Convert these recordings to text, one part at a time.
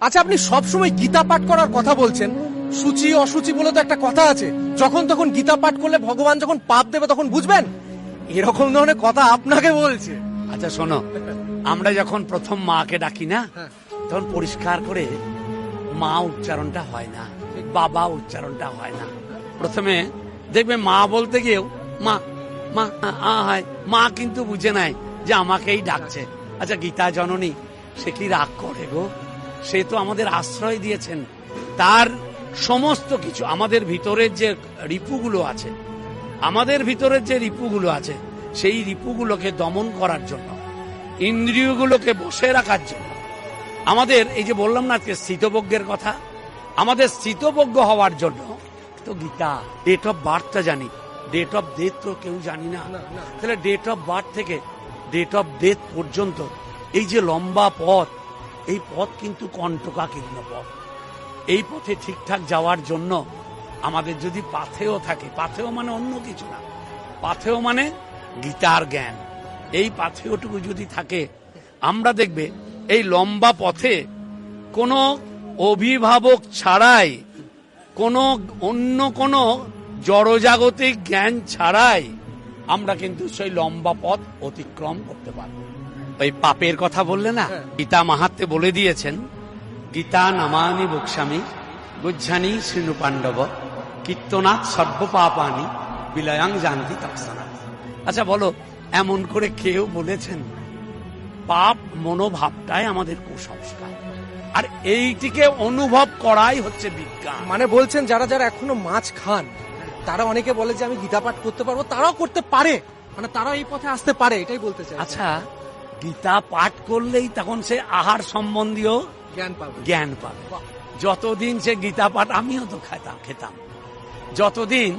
আচ্ছা, আপনি সবসময় গীতা পাঠ করার কথা বলছেন, সূচি অসুচি বলে তো একটা কথা আছে, যখন তখন গীতা পাঠ করলে ভগবান যখন পাপ দেবে তখন বুঝবেন, এরকম ধরনের কথা আপনাকে বলছে। আচ্ছা শোনো, আমরা যখন প্রথম মাকে ডাকি না, তখন পরিষ্কার করে মা উচ্চারণটা হয় না, বাবা উচ্চারণটা হয় না। প্রথমে দেখবে মা বলতে গিয়েও মা মা হয়, মা কিন্তু বুঝে নাই যে আমাকেই ডাকছে। আচ্ছা, গীতা জননী সে কি রাগ করে গো? সে তো আমাদের আশ্রয় দিয়েছেন। তার সমস্ত কিছু, আমাদের ভিতরের যে রিপুগুলো আছে, সেই রিপুগুলোকে দমন করার জন্য, ইন্দ্রিয়গুলোকে বসে রাখার জন্য, আমাদের এই যে বললাম না আজকে স্থিতবজ্ঞের কথা, আমাদের স্থিতবজ্ঞ হওয়ার জন্য তো গীতা। ডেট অফ বার্থটা জানি, ডেট অফ ডেথ তো কেউ জানি না। তাহলে ডেট অফ বার্থ থেকে ডেট অফ ডেথ পর্যন্ত এই যে লম্বা পথ, এই পথ কিন্তু কণ্টকাকীর্ণ পথ। এই পথে ঠিকঠাক যাওয়ার জন্য আমাদের যদি পাথেয় থাকে, পাথেয় মানে অন্য কিছু না, পাথেয় মানে গীতার জ্ঞান, এই পাথেয়টুকু যদি থাকে, আমরা দেখবে এই লম্বা পথে কোনো অভিভাবক ছাড়াই, কোনো অন্য কোনো জড়জাগতিক জ্ঞান ছাড়াই আমরা কিন্তু সেই লম্বা পথ অতিক্রম করতে পারব। ওই পাপের কথা বললে না, গীতা মাহাত্ম্যে বলে দিয়েছেন, গীতা নামানি বক্সামি গুজ্জানি শ্রীনু পাণ্ডব কীর্তনাথ সর্বপাপানি বিলয়াং জানতি তৎসনা। আচ্ছা বলো, এমন করে কেউ বলেছেন? পাপ মনোভাবটাই আমাদের কুসংস্কার, আর এইটিকে অনুভব করাই হচ্ছে বিজ্ঞান। মানে বলছেন যারা যারা এখনো মাছ খান, তারা অনেকে বলে যে আমি গীতা পাঠ করতে পারবো, তারাও করতে পারে, মানে তারা এই পথে আসতে পারে, এটাই বলতে চাই। আচ্ছা, গীতা পাঠ করলেই তখন সে আহার সম্বন্ধীয় জ্ঞান পাবে। যতদিন সে গীতা পাঠ, আমিও তো খেতাম, যতদিন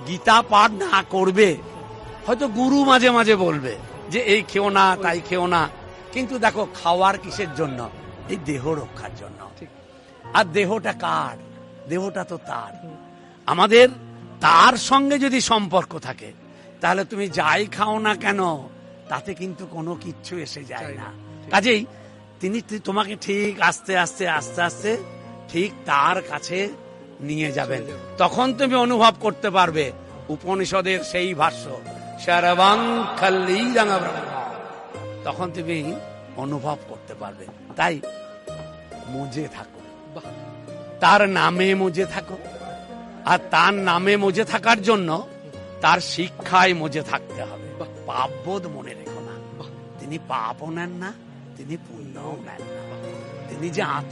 গীতা পাঠ না করবে, হয়তো গুরু মাঝে মাঝে বলবে যে এই খেও না, তাই খেও না, কিন্তু দেখো খাওয়ার কিসের জন্য? এই দেহ রক্ষার জন্য। আর দেহটা কার? দেহটা তো তার। আমাদের তার সঙ্গে যদি সম্পর্ক থাকে, তাহলে তুমি যাই খাও না কেন, তাতে কিন্তু কোনো কিচ্ছু এসে যায় না। কাজেই তিনি তোমাকে ঠিক আস্তে আস্তে আস্তে আস্তে ঠিক তার কাছে নিয়ে যাবেন। তখন তুমি অনুভব করতে পারবে উপনিষদের সেই ভাষ্য, সর্বং খল্লিদং ব্রহ্ম, তখন তুমি অনুভব করতে পারবে। তাই মজে থাকো, তার নামে মজে থাকো, আর তার নামে মজে থাকার জন্য তার শিক্ষায় মজে থাকতে হবে। পাপবোধ মনে রেখো না, তিনি পাপও নেন না, তিনি পুণ্যও নেন না, তিনি যে আত্মা।